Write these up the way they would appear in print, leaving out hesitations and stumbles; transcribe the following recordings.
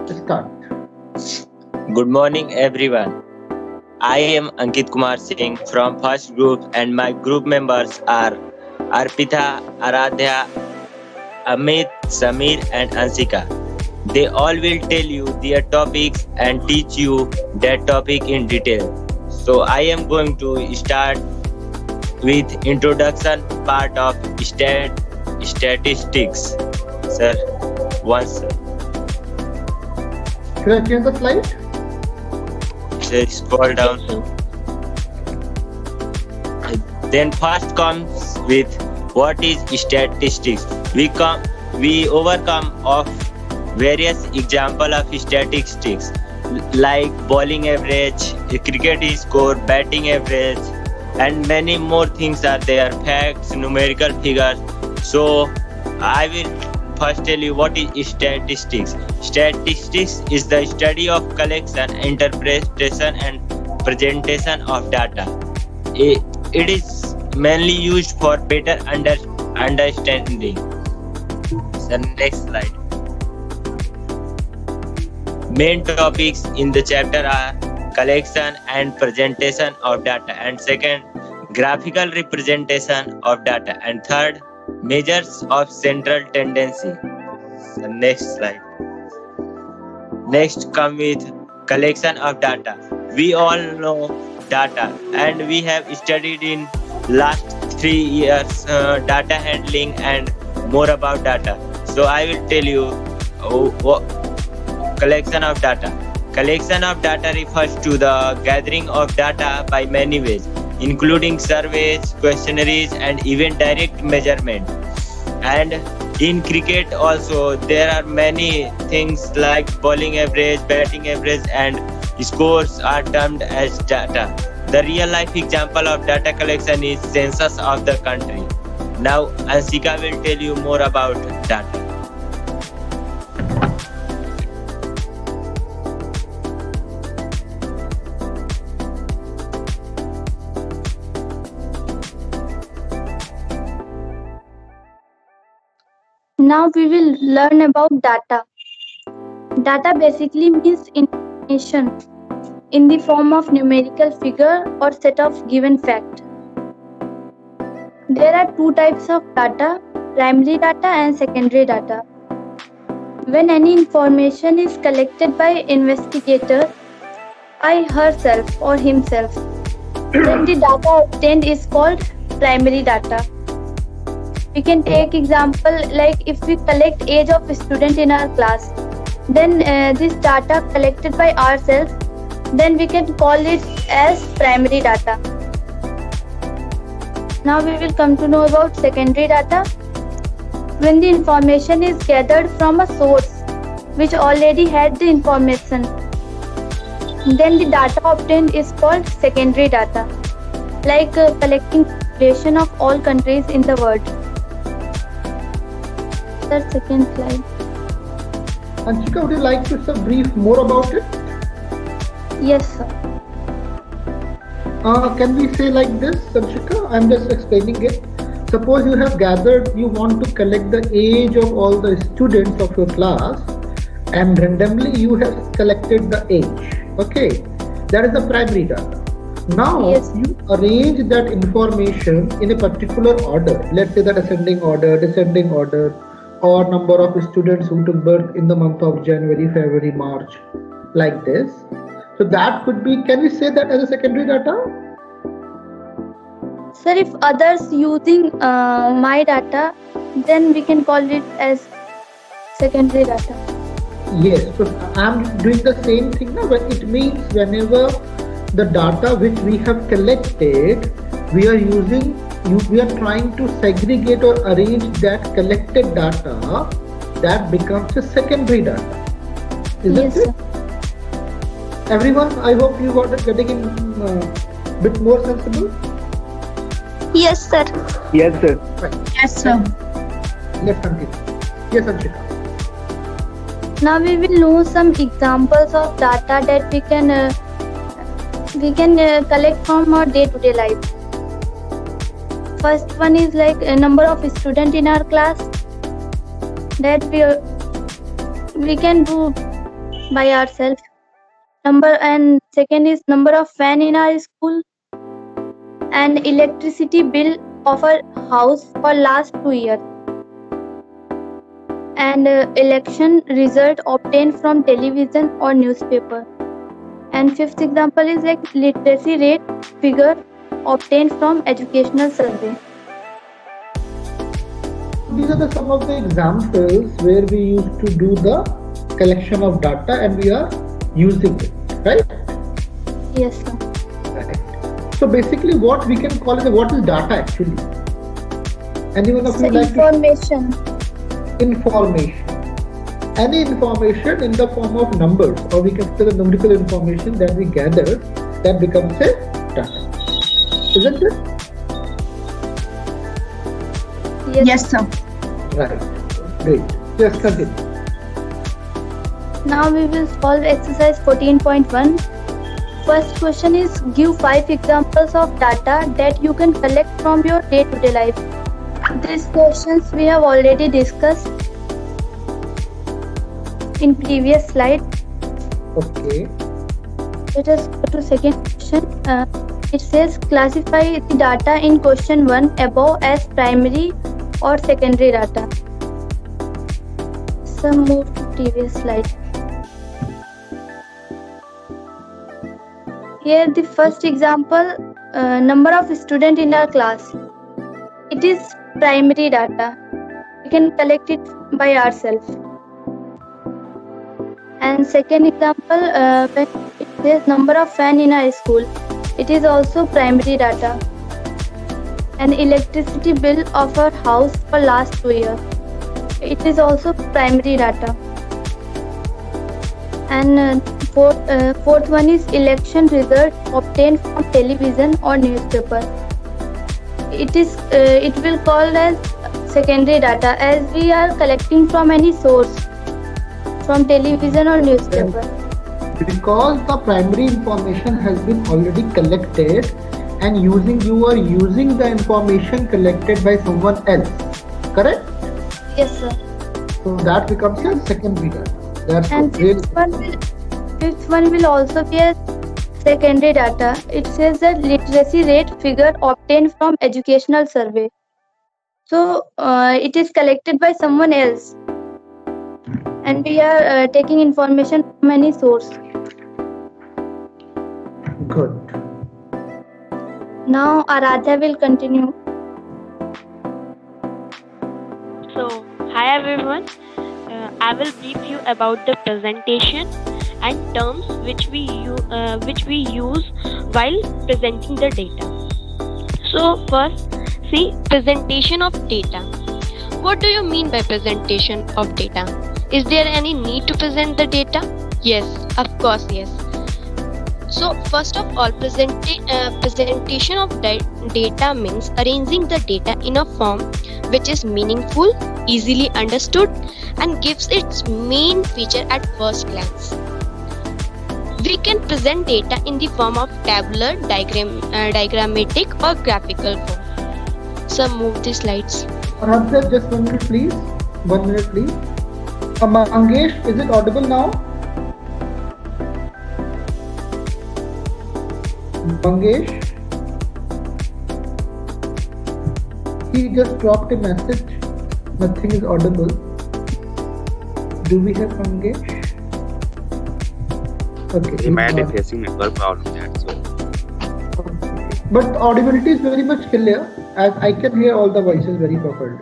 Start. Good morning, everyone. I am Ankit Kumar Singh from First Group, and my group members are Arpita, Aradhya, Amit, Samir, and Ansika. They all will tell you their topics and teach you that topic in detail. So I am going to start with introduction part of statistics. Sir, once. Should I change the slide? Sir, scroll down. Then first comes with what is statistics. We overcome of various example of statistics like bowling average, cricket score, batting average, and many more things are there. Facts, numerical figures. So I will first tell you what is statistics. Statistics is the study of collection, interpretation, and presentation of data. It is mainly used for better understanding. The next slide. Main topics in the chapter are collection and presentation of data, and second, graphical representation of data, and third, measures of central tendency. The next slide. Next come with collection of data. We all know data, and we have studied in last 3 years data handling and more about data. So I will tell you collection of data. Collection of data refers to the gathering of data by many ways, including surveys, questionnaires, and even direct measurement. And in cricket also there are many things like bowling average, batting average, and scores are termed as data. The real life example of data collection is census of the country. Now Ansika will tell you more about data. Now we will learn about data. Data basically means information in the form of numerical figure or set of given fact. There are two types of data, primary data and secondary data. When any information is collected by investigator by herself or himself, then the data obtained is called primary data. We can take example like if we collect age of a student in our class, then this data collected by ourselves, then we can call it as primary data. Now we will come to know about secondary data. When the information is gathered from a source which already had the information, then the data obtained is called secondary data, like collecting population of all countries in the world. The second slide. Anshika, would you like to brief more about it? Yes, sir. Can we say like this, Anshika? I'm just explaining it. Suppose you have gathered, you want to collect the age of all the students of your class, and randomly you have collected the age. Okay, that is the primary data. Now Yes. you arrange that information in a particular order. Let's say that ascending order, descending order, or number of students who took birth in the month of January, February, March, like this. So that could be, can we say that as a secondary data? Sir, if others using my data, then we can call it as secondary data. Yes, so I'm doing the same thing now, but it means whenever the data which we have collected, we are trying to segregate or arrange that collected data, that becomes a secondary data. Isn't Yes, it? sir. Everyone, I hope you got it getting in bit more sensible. Yes, sir. Yes, sir. Yes, sir. Let's continue. Yes, Anshika. Now we will know some examples of data that we can collect from our day-to-day life. First one is like a number of students in our class, that we can do by ourselves. And second is number of fan in our school and electricity bill of our house for last 2 years. And election result obtained from television or newspaper. And fifth example is like literacy rate figure obtained from educational survey. These are some of the examples where we used to do the collection of data and we are using it, right? Yes, sir. Right. So basically what we can call it, what is data actually? Anyone of you like Information. Information. Any information in the form of numbers, or we can say the numerical information that we gather, that becomes a data. Isn't it? Yes, sir. Right. Great. Just continue. Now we will solve exercise 14.1. First question is give 5 examples of data that you can collect from your day-to-day life. These questions we have already discussed in previous slide. Okay. Let us go to second question. It says classify the data in question 1 above as primary or secondary data. So move to previous slide. Here the first example, number of students in our class. It is primary data. We can collect it by ourselves. And second example, when it says number of fan in our school. It is also primary data. And electricity bill of our house for last 2 years. It is also primary data. And fourth one is election result obtained from television or newspaper. It will called as secondary data as we are collecting from any source, from television or newspaper. Because the primary information has been already collected and you are using the information collected by someone else, correct? Yes, sir. So that becomes a secondary data. That's And really fifth one will also be a secondary data. It says that literacy rate figure obtained from educational survey. So it is collected by someone else. And we are taking information from any source. good. Now Aradhya will continue. So, hi everyone. I will brief you about the presentation and terms which we use while presenting the data. So, first, see presentation of data. What do you mean by presentation of data? Is there any need to present the data? Yes, of course, yes. So, first of all, presentation of data means arranging the data in a form which is meaningful, easily understood, and gives its main feature at first glance. We can present data in the form of tabular, diagrammatic, or graphical form. So, move the slides. Aradhya, just 1 minute please. 1 minute please. Mangesh, is it audible now? Mangesh? He just dropped a message. Nothing is audible. Do we have Mangesh? Okay. He might be facing network problem, that's why. But audibility is very much clear, as I can hear all the voices very properly.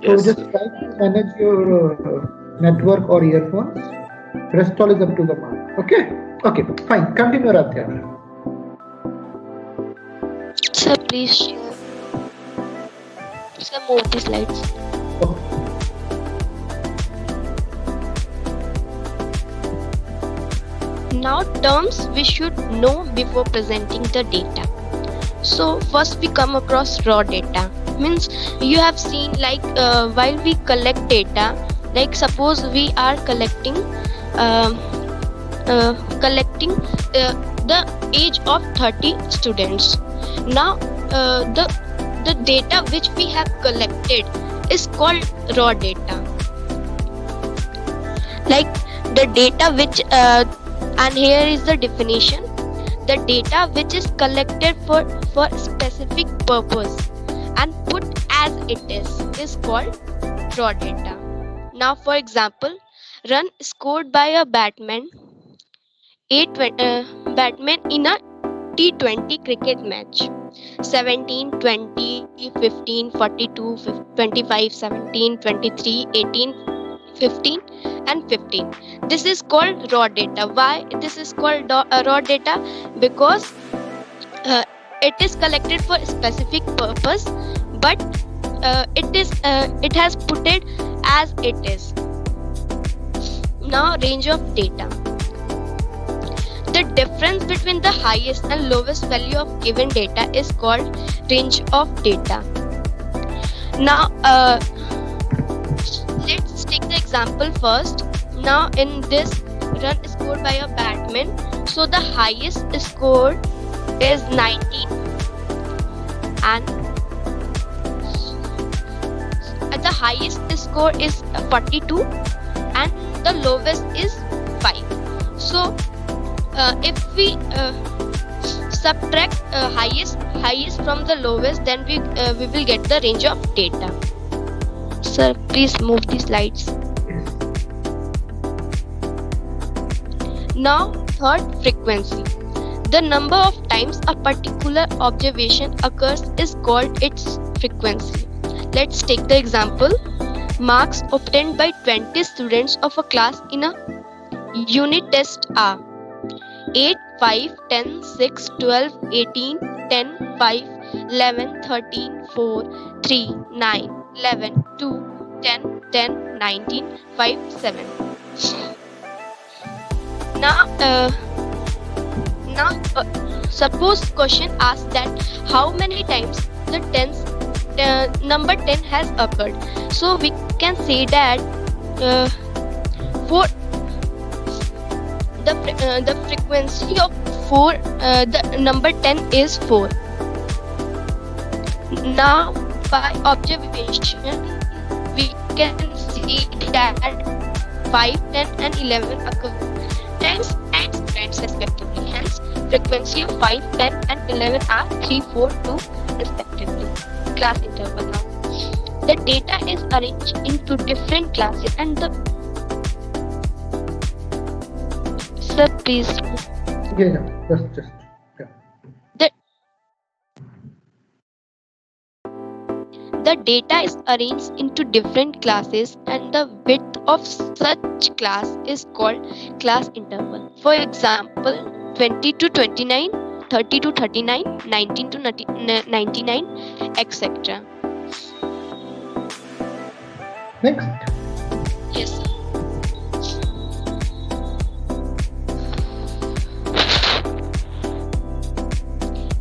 Yes. So just try to manage your network or earphones. Rest all is up to the mark. Okay? Okay, fine. Continue, Aradhya. So, please share. So, move the slides. Okay. Now, terms we should know before presenting the data. So, first we come across raw data. Means you have seen like while we collect data, like suppose we are collecting the age of 30 students. Now, the data which we have collected is called raw data. Like the data which and here is the definition. The data which is collected for specific purpose and put as it is called raw data. Now for example, run scored by a batsman in a T20 cricket match 17, 20, 15, 42, 25, 17, 23, 18, 15 and 15. This is called raw data. Why this is called raw data? Because it is collected for a specific purpose, but it has put it as it is. Now range of data. The difference between the highest and lowest value of given data is called range of data. Now let's take the example first. Now in this run scored by a batsman, so the highest score is 19 and the highest score is 42 and the lowest is 5. So if we subtract highest from the lowest, then we will get the range of data. Sir, please move the slides. Now third, frequency. The number of times a particular observation occurs is called its frequency. Let's take the example. Marks obtained by 20 students of a class in a unit test are 8, 5, 10, 6, 12, 18, 10, 5, 11, 13, 4, 3, 9, 11, 2, 10, 10, 19, 5, 7. Now suppose question asks that how many times the number 10 has occurred. So we can say that the frequency of 4, the number 10 is 4. Now by observation we can see that 5, 10 and 11 occur times and times respectively. Hence frequency of 5, 10 and 11 are 3, 4, 2 respectively. Class interval. Now the data is arranged into different classes and the sir please just the data is arranged into different classes and the width of such class is called class interval. For example, 20 to 29, 30 to 39, 19 to 99, etc. next. Yes, sir.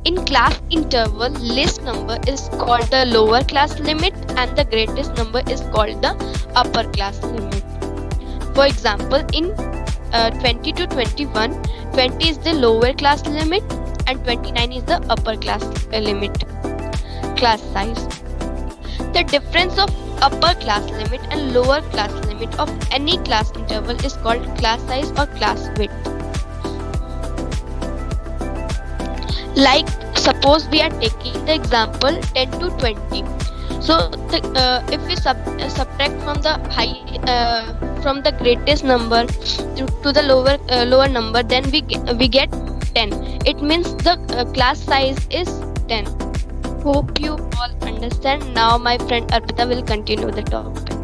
In class interval, least number is called the lower class limit and the greatest number is called the upper class limit. For example, in 20 to 21, 20 is the lower class limit and 29 is the upper class limit. Class size. The difference of upper class limit and lower class limit of any class interval is called class size or class width. Like suppose we are taking the example 10 to 20. So if we subtract from the from the greatest number to the lower number, then we get 10. It means the class size is 10. Hope you all understand. Now my friend Arpita will continue the topic.